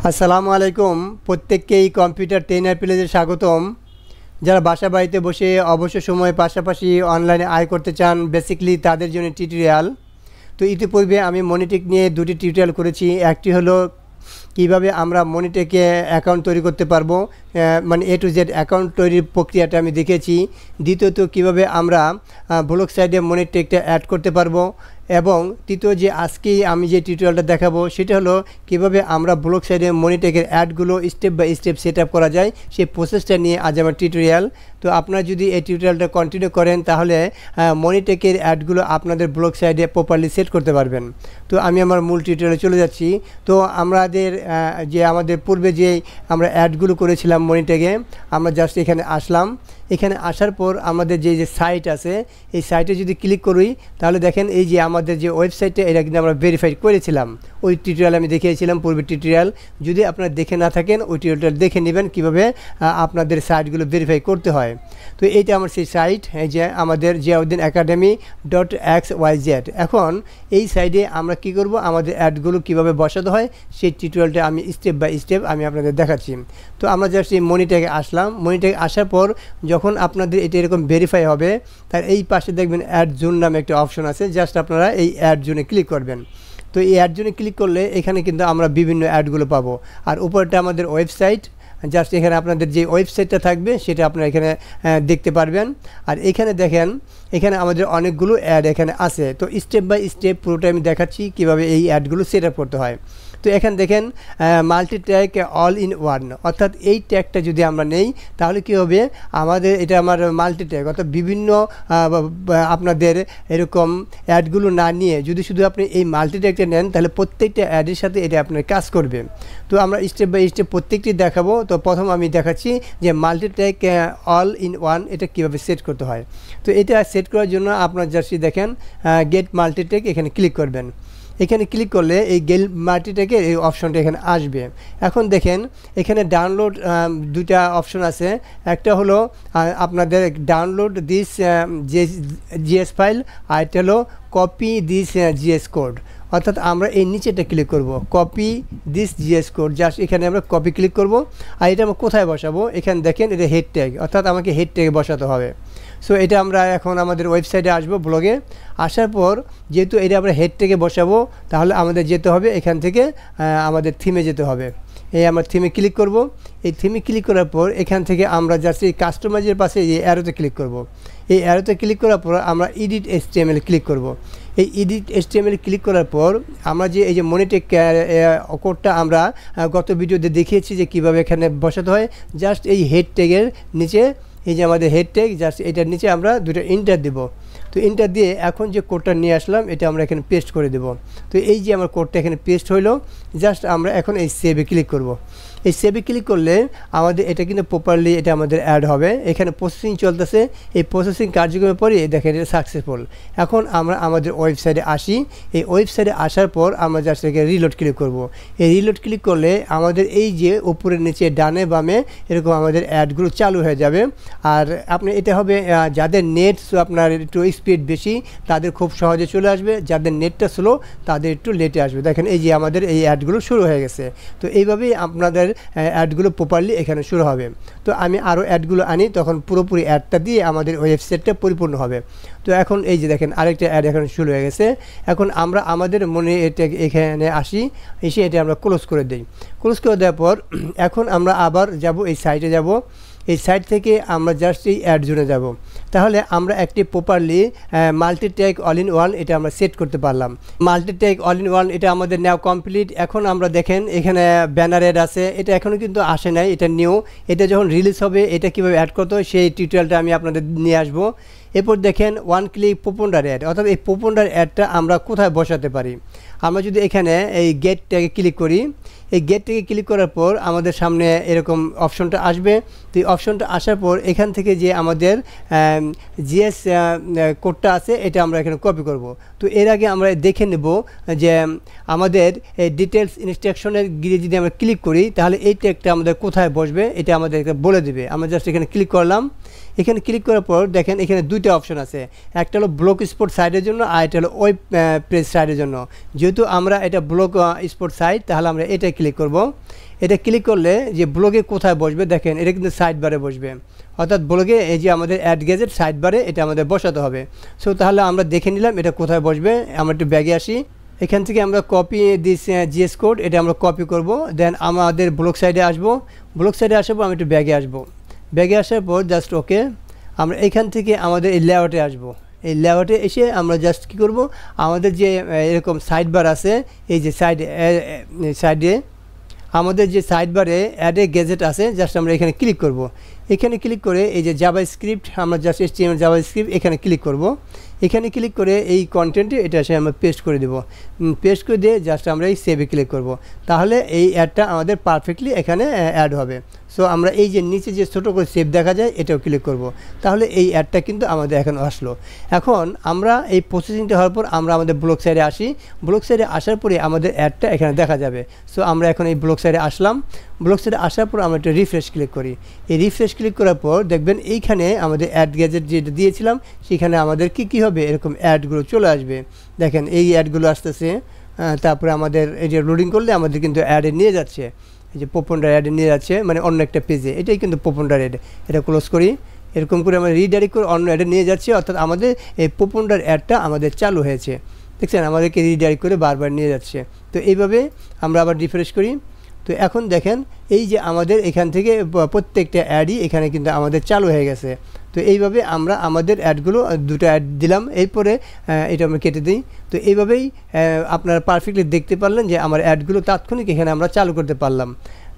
আসসালামু আলাইকুম। প্রত্যেককেই কম্পিউটার ট্রেনার প্লেজে স্বাগতম। যারা বাসা বাড়িতে বসে অবসর সময় পাশাপাশি অনলাইনে আয় করতে চান, বেসিক্যালি তাদের জন্য টিউটোরিয়াল। তো ইতিপূর্বে আমি মনিটেক নিয়ে দুটি টিউটোরিয়াল করেছি। একটি হলো কিভাবে আমরা মনিটেকে অ্যাকাউন্ট তৈরি করতে পারবো, মানে A to Z অ্যাকাউন্ট তৈরির প্রক্রিয়াটা আমি দেখেছি। দ্বিতীয়ত কিভাবে আমরা ব্লগ সাইডে মনিটেকটা অ্যাড করতে পারবো, এবং তৃতীয় যে আজকেই আমি যে টিউটোরিয়ালটা দেখাবো সেটা হলো কিভাবে আমরা ব্লগ সাইডে মনিটেকের অ্যাডগুলো step by step set up করা যায়, সেই প্রসেসটা নিয়ে আজ আমার টিউটোরিয়াল। তো আপনারা যদি এই টিউটোরিয়ালটা কন্টিনিউ করেন তাহলে মনিটেকের অ্যাডগুলো আপনাদের ব্লগ সাইডে প্রপারলি সেট করতে পারবেন। তো আমি আমার মূল টিউটোরিয়ালে চলে যাচ্ছি। তো আমাদের পূর্বে যে আমরা অ্যাডগুলো করেছিলাম মনিটেকে, আমরা জাস্ট এখানে আসলাম। এখানে আসার পর আমাদের যে সাইট আছে, এই সাইটে যদি ক্লিক করি তাহলে দেখেন এই যে আমাদের যে ওয়েবসাইটটা, এটা কিন্তু আমরা ভেরিফাই করেছিলাম। ওই টিউটোরিয়াল আমি দেখিয়েছিলাম, পূর্বের টিউটোরিয়াল। যদি আপনারা দেখে না থাকেন ওই টিউটোরিয়াল দেখে নেবেন কীভাবে আপনাদের সাইটগুলো ভেরিফাই করতে হয়। তো এইটা আমার সেই সাইট, এই যে আমাদের ziauddinacademy.xyz। এখন এই সাইডে আমরা কি করব, আমাদের অ্যাডগুলো কিভাবে বসাতে হয় সেই টিউটোরিয়ালটা আমি স্টেপ বাই স্টেপ আমি আপনাদের দেখাচ্ছি। তো আমরা জাস্ট এই মনিটেকে আসলাম। মনিটেকে আসার পর যখন আপনাদের এটা এরকম ভেরিফাই হবে, তার এই পাশে দেখবেন অ্যাড জোন নামে একটা অপশন আছে। জাস্ট আপনারা এই অ্যাড জোনে ক্লিক করবেন। তো এই অ্যাড জোনে ক্লিক করলে এখানে কিন্তু আমরা বিভিন্ন অ্যাডগুলো পাবো। আর উপরটা আমাদের ওয়েবসাইট, জাস্ট এখানে আপনাদের যে ওয়েবসাইটটা থাকবে সেটা আপনারা এখানে দেখতে পারবেন। আর এখানে দেখেন, এখানে আমাদের অনেকগুলো অ্যাড এখানে আছে। তো স্টেপ বাই স্টেপ পুরোটা আমি দেখাচ্ছি কীভাবে এই অ্যাডগুলো সেট আপ করতে হয়। তো এখানে দেখেন multi tag all in one, অর্থাৎ এই ট্যাগটা যদি আমরা নেই তাহলে কী হবে, আমাদের এটা আমার মাল্টি ট্যাগ, অর্থাৎ বিভিন্ন আপনাদের এরকম অ্যাডগুলো না নিয়ে যদি শুধু আপনি এই মাল্টি ট্যাগটা নেন তাহলে প্রত্যেকটা অ্যাডের সাথে এটা আপনার কাজ করবে। তো আমরা স্টেপ বাই স্টেপ প্রত্যেকটি দেখাবো। তো প্রথম আমি দেখাচ্ছি যে multi tag all in one এটা কীভাবে সেট করতে হয়। তো এটা সেট করার জন্য আপনার জাস্ট দেখেন গেট মাল্টি ট্যাগ, এখানে ক্লিক করবেন। এখানে ক্লিক করলে এই গেল মাল্টিটেকের এই অপশনটা এখানে আসবে। এখন দেখেন এখানে ডাউনলোড দুইটা অপশন আছে। একটা হলো আপনাদের ডাউনলোড দিস জিএস ফাইল, আর এটা হলো কপি দিস জিএস কোড। অর্থাৎ আমরা এই নিচেটা ক্লিক করব, copy this GS code. Just এখানে আমরা কপি ক্লিক করব। আর এটা আমরা কোথায় বসাবো, এখানে দেখেন এটা হেড ট্যাগ, অর্থাৎ আমাকে হেড ট্যাগে বসাতে হবে। সো এটা আমরা এখন আমাদের ওয়েবসাইটে আসবো, ব্লগে আসার পর যেহেতু এটা আমরা হেড ট্যাগে বসাবো তাহলে আমাদের যেতে হবে এখান থেকে আমাদের থিমে যেতে হবে। এই আমরা থিমে ক্লিক করব। এই থিমে ক্লিক করার পর এখান থেকে আমরা জাস্ট এই কাস্টমাইজের পাশে এই অ্যারোতে ক্লিক করব। এই অ্যারোতে ক্লিক করার পর আমরা এডিট HTML ক্লিক করব। এই এডিট HTML ক্লিক করার পর আমরা যে এই যে মনিটেক কোডটা আমরা গত ভিডিওতে দেখিয়েছি যে কীভাবে এখানে বসাতে হয়, জাস্ট এই হেড ট্যাগের নিচে এই যে আমাদের হেড ট্যাগ, জাস্ট এটার নিচে আমরা দুটো ইন্টার দেব। তো ইন্টার দিয়ে এখন যে কোডটা নিয়ে আসলাম এটা আমরা এখানে পেস্ট করে দেব। তো এই যে আমার কোডটা এখানে পেস্ট হইলো, জাস্ট আমরা এখন এই সেভে ক্লিক করব। এই সেভে ক্লিক করলে আমাদের এটা কিন্তু প্রপারলি এটা আমাদের অ্যাড হবে। এখানে প্রসেসিং চলতেছে, এই প্রসেসিং কার্যক্রমের পরে দেখেন এটা সাকসেসফুল। এখন আমরা আমাদের ওয়েবসাইটে আসি। এই ওয়েবসাইটে আসার পর আমরা জাস্ট এখানে রিলোড ক্লিক করব। এই রিলোড ক্লিক করলে আমাদের এই যে উপরের নিচে ডানে বামে এরকম আমাদের অ্যাডগুলো চালু হয়ে যাবে। আর আপনি এটা হবে যাদের নেট আপনার একটু স্পিড বেশি তাদের খুব সহজে চলে আসবে, যাদের নেটটা স্লো তাদের একটু লেটে আসবে। দেখেন এই যে আমাদের এই অ্যাডগুলো শুরু হয়ে গেছে। তো এইভাবেই আপনাদের অ্যাডগুলো প্রপারলি এখানে শুরু হবে। তো আমি আরও অ্যাডগুলো আনি, তখন পুরোপুরি অ্যাডটা দিয়ে আমাদের ওয়েবসাইটটা পরিপূর্ণ হবে। তো এখন এই যে দেখেন আরেকটা অ্যাড এখানে শুরু হয়ে গেছে। এখন আমরা আমাদের মনে এটা এখানে আসি, এসে এটা আমরা ক্লোজ করে দিই। ক্লোজ করে দেওয়ার পর এখন আমরা আবার যাব এই সাইটে যাব। এই সাইট থেকে আমরা জাস্ট এই অ্যাড জোনে যাব। তাহলে আমরা একটি properly multi tag all in one এটা আমরা সেট করতে পারলাম। Multi tag all in one এটা আমাদের নেওয়া কমপ্লিট। এখন আমরা দেখেন এখানে ব্যানার অ্যাড আছে, এটা এখনও কিন্তু আসে নাই, এটা নিউ। এটা যখন রিলিজ হবে এটা কীভাবে অ্যাড করতে হয় সেই টিউটোরিয়ালটা আমি আপনাদের নিয়ে আসবো। এরপর দেখেন ওয়ান ক্লিক পপুন্ডার অ্যাড, অর্থাৎ এই পপুন্ডার অ্যাডটা আমরা কোথায় বসাতে পারি। আমরা যদি এখানে এই গেট ট্যাগে ক্লিক করি, এই গেট থেকে ক্লিক করার পর আমাদের সামনে এরকম অপশনটা আসবে। তো এই অপশনটা আসার পর এখান থেকে যে আমাদের জিএস কোডটা আছে এটা আমরা এখানে কপি করব। তো এর আগে আমরা দেখে নেব যে আমাদের এই ডিটেলস ইনস্ট্রাকশনের গিয়ে যদি আমরা ক্লিক করি তাহলে এই ট্যাগটা আমাদের কোথায় বসবে এটা আমাদের বলে দেবে। আমরা জাস্ট এখানে ক্লিক করলাম। এখানে ক্লিক করার পর দেখেন এখানে দুইটা অপশন আছে, একটা হলো ব্লগ স্পট সাইডের জন্য আর এটা হলো ওয়েব পেজ সাইডের জন্য। যেহেতু যেহেতু আমরা এটা ব্লগ স্পট সাইট, তাহলে আমরা এটা ক্লিক করব। এটা ক্লিক করলে যে ব্লগে কোথায় বসবে দেখেন, এটা কিন্তু সাইড বারে বসবে, অর্থাৎ ব্লগে এই যে আমাদের অ্যাড গেজেট সাইড বারে এটা আমাদের বসাতে হবে। সো তাহলে আমরা দেখে নিলাম এটা কোথায় বসবে। আমরা একটু ব্যাগে আসি, এখান থেকে আমরা কপি দিস জিএস কোড, এটা আমরা কপি করব। দেন আমাদের ব্লগ সাইডে আসবো, ব্লগ সাইডে আসার পর আমি একটু ব্যাগে আসবো, ব্যাগে আসার পর জাস্ট ওকে। আমরা এখান থেকে আমাদের এই লেআউটে আসবো, এই লেআউটে এসে আমরা জাস্ট কী করব, আমাদের যে এরকম সাইড বার আছে, এই যে সাইডে আমাদের যে সাইড বারে অ্যাডে গেজেট আছে, জাস্ট আমরা এখানে ক্লিক করব। এখানে ক্লিক করে এই যে জাভাস্ক্রিপ্ট, আমরা জাস্ট HTML জাভাস্ক্রিপ্ট এখানে ক্লিক করব। এখানে ক্লিক করে এই কন্টেন্টে এটা এসে আমরা পেস্ট করে দেব। পেস্ট করে দিয়ে জাস্ট আমরা এই সেভে ক্লিক করব, তাহলে এই অ্যাডটা আমাদের পারফেক্টলি এখানে অ্যাড হবে। সো আমরা এই যে নিচে যে ছোটো করে সেভ দেখা যায় এটাও ক্লিক করব, তাহলে এই অ্যাডটা কিন্তু আমাদের এখন আসলো। এখন আমরা এই প্রসেসিংটা হওয়ার পর আমরা আমাদের ব্লগ সাইডে আসি, ব্লগ সাইডে আসার পরে আমাদের অ্যাডটা এখানে দেখা যাবে। সো আমরা এখন এই ব্লগ সাইডে আসলাম, ব্লগ সাইডে আসার পর আমরা একটা রিফ্রেশ ক্লিক করি। এই রিফ্রেশ ক্লিক করার পর দেখবেন এইখানে আমাদের অ্যাড গ্যাজেট যেটা দিয়েছিলাম সেখানে আমাদের কী হবে, এরকম অ্যাডগুলো চলে আসবে। দেখেন এই অ্যাডগুলো আসতেছে, তারপরে আমাদের এই যে লোডিং করলে আমাদের কিন্তু অ্যাডে নিয়ে যাচ্ছে, এই যে পপুলার অ্যাডে নিয়ে যাচ্ছে, মানে অন্য একটা পেজে, এটাই কিন্তু পপুলার অ্যাড। এটা ক্লোজ করি, এরকম করে আমরা রিডাইরেক্ট করে অন্য অ্যাডে নিয়ে যাচ্ছি, অর্থাৎ আমাদের এই পপুলার অ্যাডটা আমাদের চালু হয়েছে। দেখছেন আমাদেরকে রিডাইরেক্ট করে বারবার নিয়ে যাচ্ছে। তো এইভাবে আমরা আবার রিফ্রেশ করি। তো এখন দেখেন এই যে আমাদের এখান থেকে প্রত্যেকটা অ্যাডই এখানে কিন্তু আমাদের চালু হয়ে গেছে। তো এইভাবে আমরা আমাদের অ্যাডগুলো দুটো অ্যাড দিলাম, এরপরে এটা আমরা কেটে দিই। তো এইভাবেই আপনারা পারফেক্টলি দেখতে পারলেন যে আমার অ্যাডগুলো তাৎক্ষণিক এখানে আমরা চালু করতে পারলাম।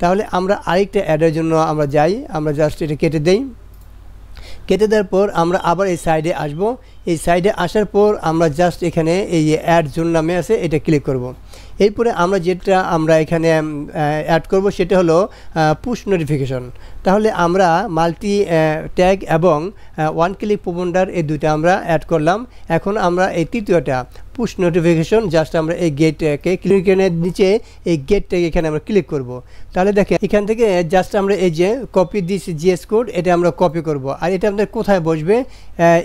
তাহলে আমরা আরেকটা অ্যাডের জন্য আমরা যাই, আমরা জাস্ট এটা কেটে দেই। কেটে দেওয়ার পর আমরা আবার এই সাইডে আসব। এই সাইডে আসার পর আমরা জাস্ট এখানে এই যে অ্যাড জোন নামে আছে এটা ক্লিক করব। এরপরে আমরা যেটা আমরা এখানে অ্যাড করব সেটা হলো পুশ নোটিফিকেশন। তাহলে আমরা মাল্টি ট্যাগ এবং ওয়ান ক্লিক প্রপোন্ডার এই দুইটা আমরা অ্যাড করলাম। এখন আমরা এই তৃতীয়টা পুশ নোটিফিকেশন, জাস্ট আমরা এই গেটটাকে ক্লিকের নিচে এই গেটটাকে এখানে আমরা ক্লিক করব। তাহলে দেখেন এখান থেকে জাস্ট আমরা এই যে কপি দিস জিএস কোড এটা আমরা কপি করব, আর এটা আমাদের কোথায় বসবে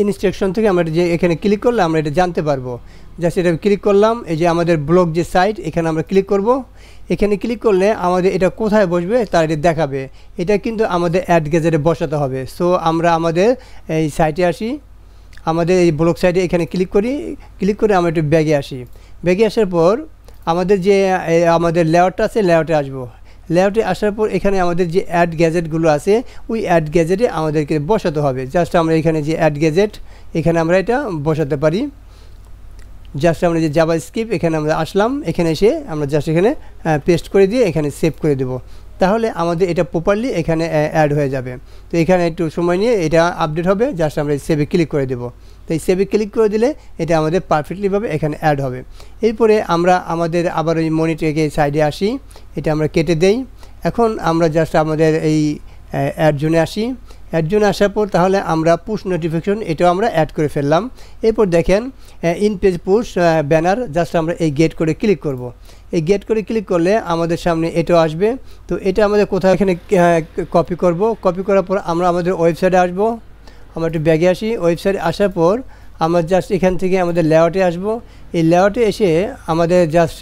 ইনস্ট্রাকশন থেকে আমরা যে এখানে ক্লিক করলে আমরা এটা জানতে পারবো। জাস্ট এটা ক্লিক করলাম, এই যে আমাদের ব্লগ যে সাইট এখানে আমরা ক্লিক করব। এখানে ক্লিক করলে আমাদের এটা কোথায় বসবে তার এটা দেখাবে। এটা কিন্তু আমাদের অ্যাড গেজেটে বসাতে হবে। সো আমরা আমাদের এই সাইটে আসি, আমাদের এই ব্লগ সাইটে এখানে ক্লিক করি, ক্লিক করে আমরা একটু ব্যাগে আসি। ব্যাগে আসার পর আমাদের যে আমাদের লেআউটটা আছে লেআউটে আসবো। লেআউটে আসার পর এখানে আমাদের যে অ্যাড গ্যাজেটগুলো আছে ওই অ্যাড গ্যাজেটে আমাদেরকে বসাতে হবে। জাস্ট আমরা এখানে যে অ্যাড গ্যাজেট এখানে আমরা এটা বসাতে পারি। জাস্ট আমরা যে জাভাস্ক্রিপ্ট এখানে আমরা আসলাম, এখানে এসে আমরা জাস্ট এখানে পেস্ট করে দিয়ে এখানে সেভ করে দেব, তাহলে আমাদের এটা প্রপারলি এখানে অ্যাড হয়ে যাবে। তো এখানে একটু সময় নিয়ে এটা আপডেট হবে, জাস্ট আমরা সেভে ক্লিক করে দেব। তো এই সেভে ক্লিক করে দিলে এটা আমাদের পারফেক্টলিভাবে এখানে অ্যাড হবে। এরপরে আমরা আমাদের আবার ওই মনিটরকে সাইডে আসি, এটা আমরা কেটে দেই। এখন আমরা জাস্ট আমাদের এই অ্যাড জোনে আসি। অ্যাড জোনে আসার পর তাহলে আমরা পুশ নোটিফিকেশন এটাও আমরা অ্যাড করে ফেললাম। এরপর দেখেন in page push banner, just আমরা এই গেট করে ক্লিক করব। এই গেট করে ক্লিক করলে আমাদের সামনে এটাও আসবে। তো এটা আমাদের কোথাও এখানে কপি করব। কপি করার পর আমরা আমাদের ওয়েবসাইটে আসব। আমরা একটু ব্যাগে আসি, ওয়েবসাইটে আসার পর আমরা জাস্ট এখান থেকে আমাদের লেআউটে আসব। এই লেআউটে এসে আমাদের জাস্ট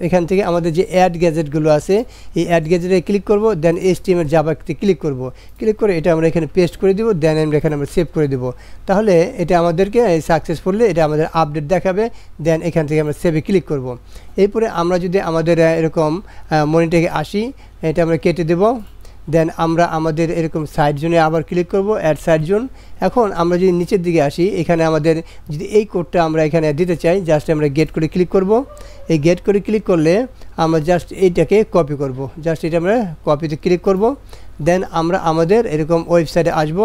এখান থেকে আমাদের যে অ্যাড গ্যাজেটগুলো আছে এই অ্যাড গ্যাজেটে ক্লিক করব, দেন HTML জাভাতে ক্লিক করব। ক্লিক করে এটা আমরা এখানে পেস্ট করে দিব, দেন আমরা এখানে আমরা সেভ করে দেব। তাহলে এটা আমাদেরকে সাকসেসফুলি এটা আমাদের আপডেট দেখাবে। দেন এখান থেকে আমরা সেভে ক্লিক করব। এরপরে আমরা যদি আমাদের এরকম মনিটরে আসি, এটা আমরা কেটে দেব। দেন আমরা আমাদের এরকম সাইড জোনে আবার ক্লিক করব, অ্যাড সাইড জোন। এখন আমরা যদি নিচের দিকে আসি, এখানে আমাদের যদি এই কোডটা আমরা এখানে দিতে চাই, জাস্ট আমরা গেট করে ক্লিক করব। এই গেট করে ক্লিক করলে আমরা জাস্ট এইটাকে কপি করব। জাস্ট এটা আমরা কপিতে ক্লিক করব। দেন আমরা আমাদের এরকম ওয়েবসাইটে আসব।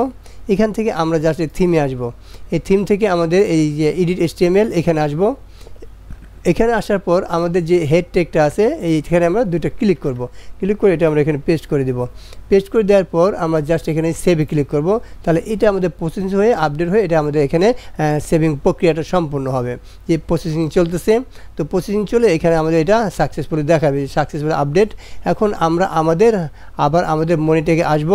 এখান থেকে আমরা জাস্ট এই থিমে আসব। এই থিম থেকে আমাদের এই যে এডিট HTML এখানে আসব। এখানে আসার পর আমাদের যে হেড টেগটা আছে এইখানে আমরা দুটো ক্লিক করব। ক্লিক করে এটা আমরা এখানে পেস্ট করে দেব। পেস্ট করে দেওয়ার পর আমরা জাস্ট এখানে সেভে ক্লিক করব। তাহলে এটা আমাদের প্রসেসিং হয়ে আপডেট হয়ে এটা আমাদের এখানে সেভিং প্রক্রিয়াটা সম্পূর্ণ হবে। যে প্রসেসিং চলতেছে, তো প্রসেসিং চলে এখানে আমাদের এটা সাকসেসফুলি দেখাবে, সাকসেসফুল আপডেট। এখন আমরা আবার আমাদের মনিটরে আসব।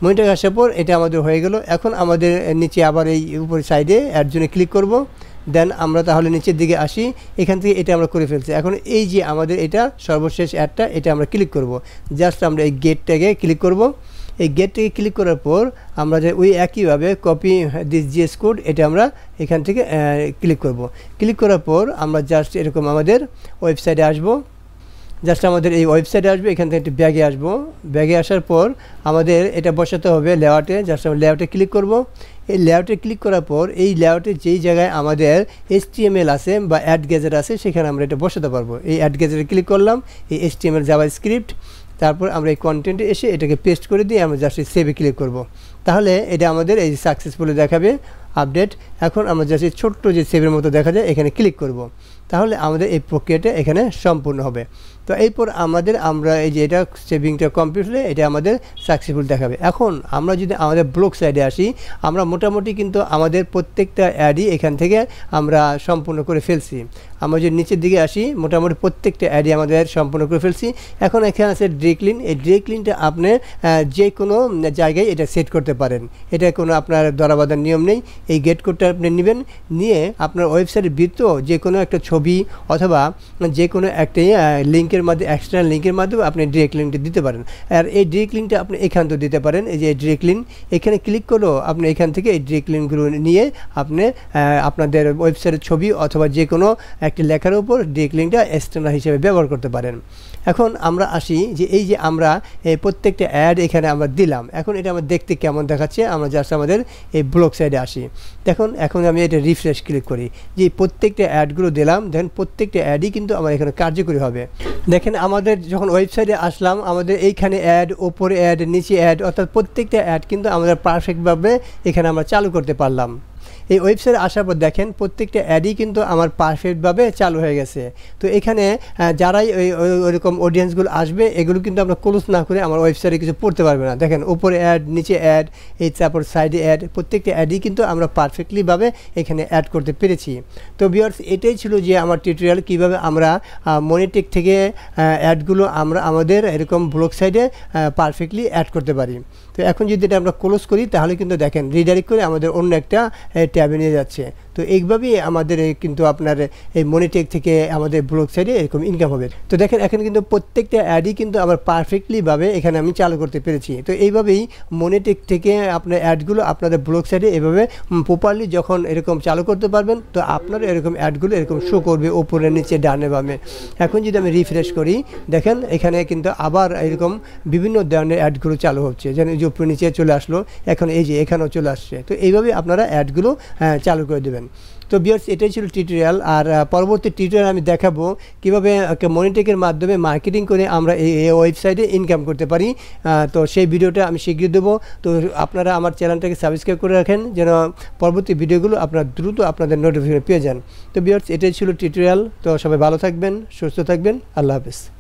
মনিটরে আসার পর এটা আমাদের হয়ে গেল। এখন আমাদের নিচে আবার এই উপর সাইডে অ্যাড জোনে ক্লিক করব। দেন আমরা তাহলে নিচের দিকে আসি, এখান থেকে এটা আমরা করে ফেলছি। এখন এই যে আমাদের এটা সর্বশেষ অ্যাডটা, এটা আমরা ক্লিক করব। জাস্ট আমরা এই গেটটাকে ক্লিক করব। এই গেটটাকে ক্লিক করার পর আমরা যে ওই একইভাবে কপি দিস জিএস কোড, এটা আমরা এখান থেকে ক্লিক করব। ক্লিক করার পর আমরা জাস্ট এরকম আমাদের ওয়েবসাইটে আসব। জাস্ট আমাদের এই ওয়েবসাইটে আসবে, এখান থেকে একটু ব্যাগে আসবো। ব্যাগে আসার পর আমাদের এটা বসাতে হবে লেআউটে। জাস্ট আমরা লেআউটে ক্লিক করব। এই লেআউটে ক্লিক করার পর এই লেআউটে যেই জায়গায় আমাদের HTML আছে বা অ্যাড গেজেট আছে, সেখানে আমরা এটা বসাতে পারবো। এই অ্যাড গেজেটে ক্লিক করলাম, এই HTML জাভাস্ক্রিপ্ট, তারপর আমরা এই কন্টেন্টে এসে এটাকে পেস্ট করে দিয়ে আমরা জাস্ট সেভে ক্লিক করব। তাহলে এটা আমাদের এই সাকসেসফুলি দেখাবে আপডেট। এখন আমরা জাস্ট ছোট্ট যে সেভের মতো দেখা যায়, এখানে ক্লিক করব। তাহলে আমাদের এই প্রক্রিয়াটা এখানে সম্পূর্ণ হবে। তো এরপর আমরা এই যে এটা সেভিংটা কমপ্লিট হলে এটা আমাদের সাকসেসফুল দেখাবে। এখন আমরা যদি আমাদের ব্লগ সাইডে আসি, আমরা মোটামুটি কিন্তু আমাদের প্রত্যেকটা অ্যাডই এখান থেকে আমরা সম্পূর্ণ করে ফেলছি। আমরা যদি নিচের দিকে আসি, মোটামুটি প্রত্যেকটা অ্যাডই আমাদের সম্পূর্ণ করে ফেলছি। এখন এখানে আছে ড্রেক্লিন। এই ড্রেক্লিনটা আপনি যে কোনো জায়গায় এটা সেট করতে পারেন, এটা কোনো আপনার ধরাবাঁধার নিয়ম নেই। এই গেট কোডটা আপনি নেবেন, নিয়ে আপনার ওয়েবসাইটের ভিতরেও যে কোনো একটা ছবি অথবা যে কোনো একটা লিঙ্কের মাধ্যমে, এক্সটার্নাল লিঙ্কের মাধ্যমে আপনি ডিরেক্ট লিঙ্কটা দিতে পারেন। আর এই ডিরেক্ট লিঙ্কটা আপনি এখান থেকে দিতে পারেন। এই যে ডিরেক্ট লিঙ্ক, এখানে ক্লিক করলেও আপনি এখান থেকে এই ডিরেক্ট লিঙ্কগুলো নিয়ে আপনি আপনাদের ওয়েবসাইটের ছবি অথবা যে কোনো একটি লেখার উপর ডিরেক্ট লিঙ্কটা এক্সটার্নাল হিসেবে ব্যবহার করতে পারেন। এখন আমরা আসি যে এই যে আমরা এই প্রত্যেকটা অ্যাড এখানে আমরা দিলাম, এখন এটা আমরা দেখতে কেমন দেখাচ্ছে। আমরা জাস্ট আমাদের এই ব্লগ সাইডে আসি। দেখুন এখন আমি এটা রিফ্রেশ ক্লিক করি, যে প্রত্যেকটা অ্যাডগুলো দিলাম, দেখেন প্রত্যেকটা অ্যাডই কিন্তু আমার এখানে কার্যকরী হবে। দেখেন আমাদের যখন ওয়েবসাইটে আসলাম, আমাদের এইখানে অ্যাড, ওপরে অ্যাড, নিচে অ্যাড, অর্থাৎ প্রত্যেকটা অ্যাড কিন্তু আমাদের পারফেক্টভাবে এখানে আমরা চালু করতে পারলাম। এই ওয়েবসাইটে আসার পর দেখেন প্রত্যেকটা অ্যাডই কিন্তু আমার পারফেক্টভাবে চালু হয়ে গেছে। তো এখানে যারাই ওইরকম অডিয়েন্সগুলো আসবে, এগুলো কিন্তু আমরা ক্লোজ না করে আমার ওয়েবসাইটে কিছু পড়তে পারবে না। দেখেন উপরে অ্যাড, নিচে অ্যাড, এই তারপর সাইডে অ্যাড, প্রত্যেকটা অ্যাডই কিন্তু আমরা পারফেক্টলিভাবে এখানে অ্যাড করতে পেরেছি। তো ভিউয়ার্স, এটাই ছিল যে আমার টিউটোরিয়াল, কীভাবে আমরা মনিটেক থেকে অ্যাডগুলো আমরা আমাদের এরকম ব্লগ সাইডে পারফেক্টলি অ্যাড করতে পারি। তো এখন যদি এটা আমরা ক্লোজ করি, তাহলে কিন্তু দেখেন রিডাইরেক্ট করে আমাদের অন্য একটা ট্যাবে নিয়ে যাচ্ছে। তো এইভাবেই আমাদের কিন্তু আপনার এই মনিটেক থেকে আমাদের ব্লগ সাইডে এরকম ইনকাম হবে। তো দেখেন এখন কিন্তু প্রত্যেকটা অ্যাডই কিন্তু আমার পারফেক্টলিভাবে এখানে আমি চালু করতে পেরেছি। তো এইভাবেই মনিটেক থেকে আপনার অ্যাডগুলো আপনাদের ব্লগ সাইডে এভাবে প্রপারলি যখন এরকম চালু করতে পারবেন, তো আপনার এরকম অ্যাডগুলো এরকম শো করবে উপরে, নিচে, ডানে, বামে। এখন যদি আমি রিফ্রেশ করি, দেখেন এখানে কিন্তু আবার এরকম বিভিন্ন ধরনের অ্যাডগুলো চালু হচ্ছে, যেন এই যে উপরে নিচে চলে আসলো, এখন এই যে এখানেও চলে আসছে। তো এইভাবে আপনারা অ্যাডগুলো চালু করে দেবেন। তো ভিউয়ার্স, এটাই ছিল টিউটোরিয়াল। আর পরবর্তী টিউটোরিয়াল আমি দেখাবো কীভাবে মনিটেকের মাধ্যমে মার্কেটিং করে আমরা এই ওয়েবসাইটে ইনকাম করতে পারি। তো সেই ভিডিওটা আমি শিখিয়ে দেবো। তো আপনারা আমার চ্যানেলটাকে সাবস্ক্রাইব করে রাখেন, যেন পরবর্তী ভিডিওগুলো আপনারা দ্রুত আপনাদের নোটিফিকেশন পেয়ে যান। তো ভিউয়ার্স, এটাই ছিল টিউটোরিয়াল। তো সবাই ভালো থাকবেন, সুস্থ থাকবেন। আল্লাহ হাফেজ।